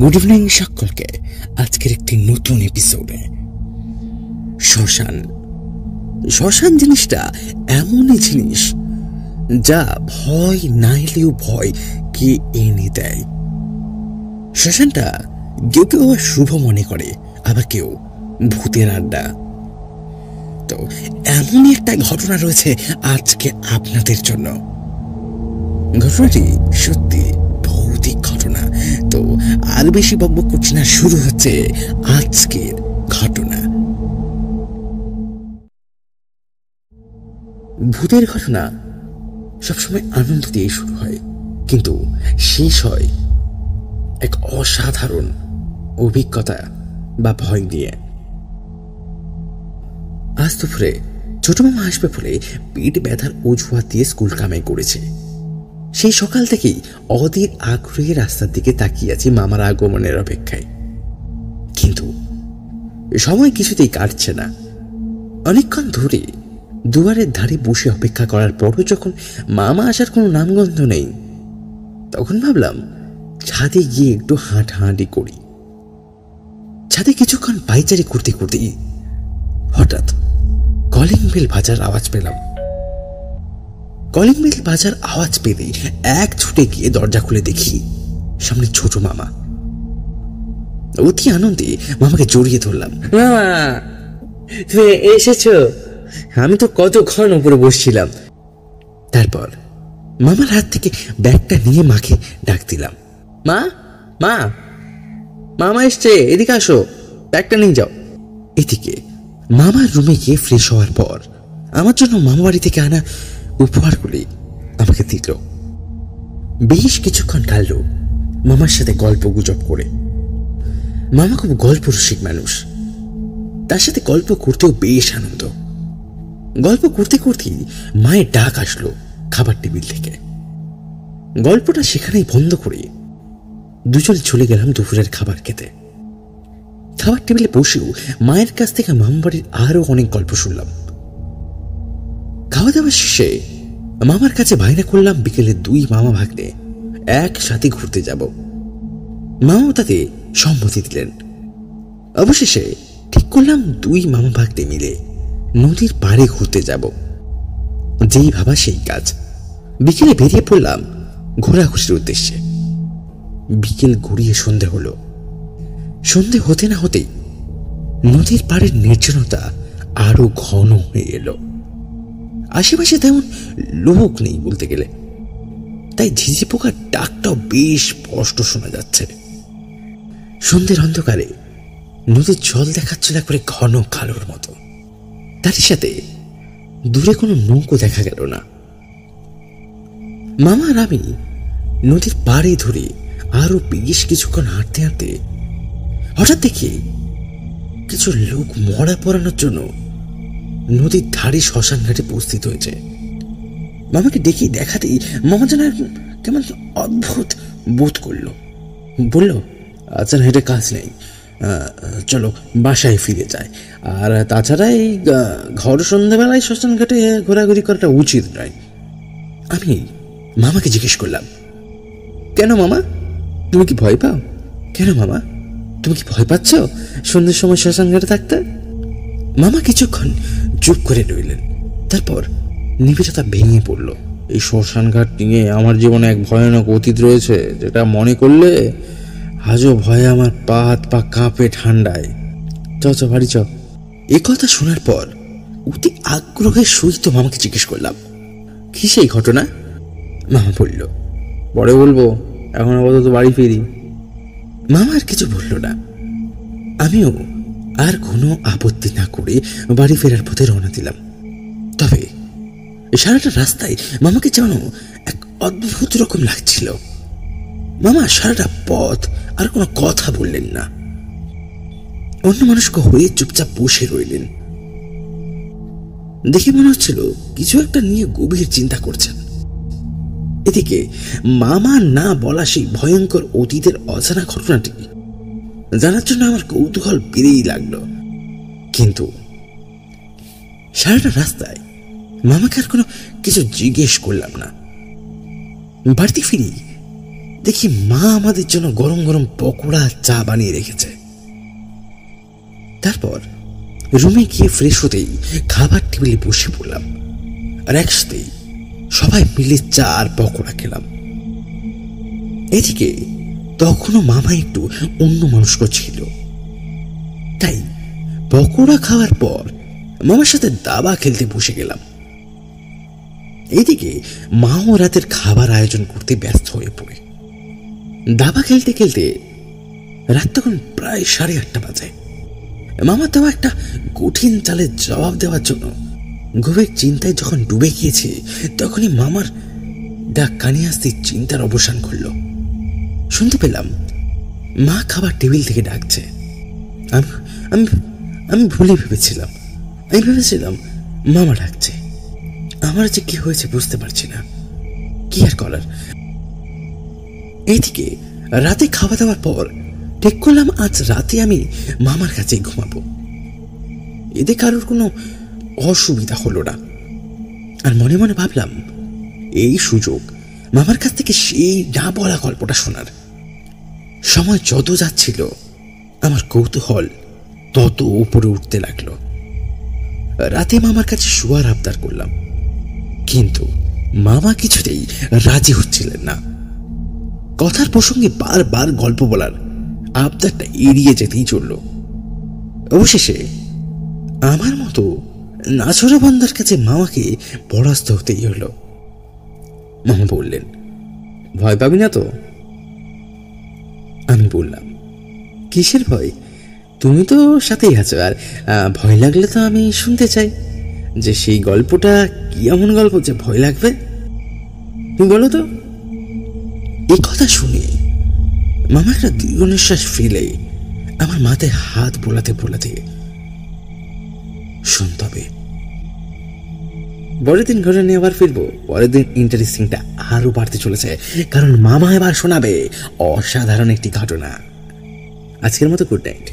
Good evening সকলকে। আজকের একটি নতুন এপিসোডে শ্মশান জিনিসটা এমনই জিনিস যা ভয় নাইলেও ভয় কে এনে দেয়। শ্মশানটা কেউ কেউ শুভ মনে করে, আবার কেউ ভূতের আড্ডা। তো এমনই একটা ঘটনা রয়েছে আজকে আপনাদের জন্য। ঘটনাটি সত্যি ভৌতিক ঘটনা। তো আর বেশি বকবক করছি না, শুরু হচ্ছে আজকের ঘটনা। ভূতের ঘটনা সবসময় আনন্দ দিয়ে শুরু হয়, কিন্তু শেষ হয় এক অসাধারণ অভিজ্ঞতা বা ভয় দিয়ে। আজ দুপুরে ছোট মামা আসবে বলে পেট ব্যথার অজুহাত দিয়ে স্কুল কামাই করেছে। সেই সকাল থেকেই অধীর আগ্রহে রাস্তার দিকে তাকিয়ে আছি মামার আগমনের অপেক্ষায়, কিন্তু সময় কিছুতেই কাটছে না। অনেকক্ষণ ধরে দুয়ারের ধারে বসে অপেক্ষা করার পরও যখন মামা আসার কোনো নামগন্ধ নেই, তখন ভাবলাম ছাদে গিয়ে একটু হাঁটাহাঁটি করি। ছাদে কিছুক্ষণ পাইচারি করতে করতেই হঠাৎ কলিং বেল বাজার আওয়াজ পেলাম। কলিং বেল বাজার আওয়াজ পেলে এক ছুটে গিয়ে দরজা খুলে দেখি সামনে ছোট মামা। অতি আনন্দে মামাকে জড়িয়ে ধরলাম। মামা, তুমি এসেছো? আমি তো কতক্ষণ উপরে বসছিলাম। তারপর মামার হাত থেকে ব্যাগটা নিয়ে মাকে ডাক দিলাম। মা, মা, মামা এসছে, এদিকে আসো, ব্যাগটা নিয়ে যাও। এদিকে মামার রুমে গিয়ে ফ্রেশ হওয়ার পর আমার জন্য মামা বাড়ি থেকে আনা উপহারগুলি আমাকে দিল। বেশ কিছুক্ষণ কাটল মামার সাথে গল্প গুজব করে। মামা খুব গল্প রসিক মানুষ, তার সাথে গল্প করতেও বেশ আনন্দ। গল্প করতে করতেই মায়ের ডাক আসলো খাবার টেবিল থেকে। গল্পটা সেখানেই বন্ধ করে দুজন চলে গেলাম দুপুরের খাবার খেতে। খাবার টেবিলে বসেও মায়ের কাছ থেকে মামা বাড়ির আরো অনেক গল্প শুনলাম। খাওয়া দাওয়া শেষে মামার কাছে বায়না করলাম বিকেলে দুই মামা ভাগ্নে একসাথে ঘুরতে যাব। মামাও তাতে সম্মতি দিলেন। অবশেষে ঠিক করলাম দুই মামা ভাগ্নে মিলে নদীর পাড়ে ঘুরতে যাব। যেই ভাবা সেই কাজ। বিকেলে বেরিয়ে পড়লাম ঘোরাঘুরির উদ্দেশ্যে। বিকেল গড়িয়ে সন্ধে হলো। সন্ধে হতে না হতেই নদীর পাড়ের নির্জনতা আরো ঘন হয়ে এলো। আশেপাশে তেমন লোক নেই বলতে গেলে, তাই ঝিঝি পোকার ডাকটাও বেশ স্পষ্ট শোনা যাচ্ছে। সন্ধ্যের অন্ধকারে নদীর জল দেখাচ্ছিল করে ঘন কালোর মতো। তারই সাথে দূরে কোনো নৌকো দেখা গেল না। মামা আর আমি নদীর পাড়ে ধরে আরো বেশ কিছুক্ষণ হাঁটতে হাঁটতে হঠাৎ দেখি কিছু লোক মরা পড়ানোর জন্য নদীর ধারে শ্মশান ঘাটে উপস্থিত হয়েছে। মামাকে ডেকে দেখাতেই মামা যেন কেমন অদ্ভুত বোধ করলো। বলল, আচ্ছা হেঁটে কাজ নেই, চলো বাসায় ফিরে যায়। আর তাছাড়া এই ঘর সন্ধ্যাবেলায় শ্মশান ঘাটে ঘোরাঘুরি করাটা উচিত নয়। আমি মামাকে জিজ্ঞেস করলাম, কেন মামা, তুমি কি ভয় পাও? কেন মামা, তুমি কি ভয় পাচ্ছ সন্ধ্যের সময় শ্মশান ঘাটে থাকতে? মামা কিছুক্ষণ চুপ করে রইলেন, তারপর নিবিড়তা ভেঙে পড়ল। এই শ্মশান ঘাট নিয়ে আমার জীবনে এক ভয়ানক অতীত রয়েছে, যেটা মনে করলে আজও ভয়ে আমার পা হাত পা কাঁপে ঠান্ডায়। চ বাড়ি চ। এ কথা শোনার পর অতি আগ্রহের সহিত মামাকে জিজ্ঞেস করলাম, কি সেই ঘটনা? মামা বলল, পরে বলবো, এখন আপাতত বাড়ি ফিরি। মামা আর কিছু বলল না। আমিও আর কোনো আপত্তি না করে বাড়ি ফেরার পথে রওনা দিলাম। তবে সারাটা রাস্তায় মামাকে যেন এক অদ্ভুত রকম লাগছিল। মামা সারাটা পথ আর কোনো কথা বললেন না, অন্য মানুষকে হয়ে চুপচাপ বসে রইলেন। দেখে মনে হচ্ছিল কিছু একটা নিয়ে গভীর চিন্তা করছেন। এদিকে মামা না বলা সেই ভয়ঙ্কর অতীতের অজানা ঘটনাটি জানার জন্য আমার কৌতূহল বেড়েই লাগলো। কিন্তু সারাটা রাস্তায় মামাকে আর কোনো কিছু জিজ্ঞেস করলাম না। বাড়িতে ফিরি দেখি মা আমাদের জন্য গরম গরম পকোড়া চা বানিয়ে রেখেছে। তারপর রুমে গিয়ে ফ্রেশ হতেই খাবার টেবিলে বসে পড়লাম, আর একসাথেই সবাই মিলে চা আর পকোড়া খেলাম। এদিকে তখনও মামা একটু অন্য মানুষ ছিল, তাই পকোড়া খাওয়ার পর মামার সাথে দাবা খেলতে বসে গেলাম। এদিকে মাও রাতের খাবার আয়োজন করতে ব্যস্ত হয়ে পড়ে। দাবা খেলতে খেলতে রাত তখন প্রায় 8:30 বাজে। মামা দেওয়া একটা কঠিন চালের জবাব দেওয়ার জন্য গভীর চিন্তায় যখন ডুবে গিয়েছে, তখনই মামার ডাক কানে আসতে চিন্তার অবসান করল। শুনতে পেলাম মা খাবার টেবিল থেকে ডাকছে। আমি ভুলে ভেবেছিলাম মামা ডাকছে। আমার যে কি হয়েছে বুঝতে পারছি না, কি আর করার। এইদিকে রাতে খাওয়া দাওয়ার পর ঠিক করলাম আজ রাতে আমি মামার কাছে ঘুমাবো। এতে কারোর কোনো অসুবিধা হলো না। আর মনে মনে ভাবলাম এই সুযোগ মামার কাছ থেকে সেই না বলা গল্পটা শোনার। সময় যত যাচ্ছিল আমার কৌতূহল তত উপরে উঠতে লাগলো। রাতে মামার কাছে শোয়ার আবদার করলাম, কিন্তু মামা কিছুতেই রাজি হচ্ছিলেন না। কথার প্রসঙ্গে বারবার গল্প বলার আবদারটা এড়িয়ে যেতেই চলল। অবশেষে আমার মতো নাছরা বান্দার কাছে মামাকে পরাস্ত হতেই হলো। মামা বললেন, ভয় পাবি না তো? আমি বললাম, কিসের ভয়? তুমি তো সাথেই আছো, আর ভয় লাগলে তো আমি শুনতে চাই যে সেই গল্পটা কি এমন গল্প যে ভয় লাগবে, তুমি বলো তো। এই কথা শুনে মামা একটা দীর্ঘ নিঃশ্বাস ফেলে আমার মাথায় হাত বোলাতে বোলাতে, শুনতে হবে। পরের দিন ঘরে নিয়ে আবার ফিরবো। পরের দিন ইন্টারেস্টিংটা আরো বাড়তে চলেছে, কারণ মামা এবার শোনাবে অসাধারণ একটি ঘটনা। আজকের মতো গুড নাইট।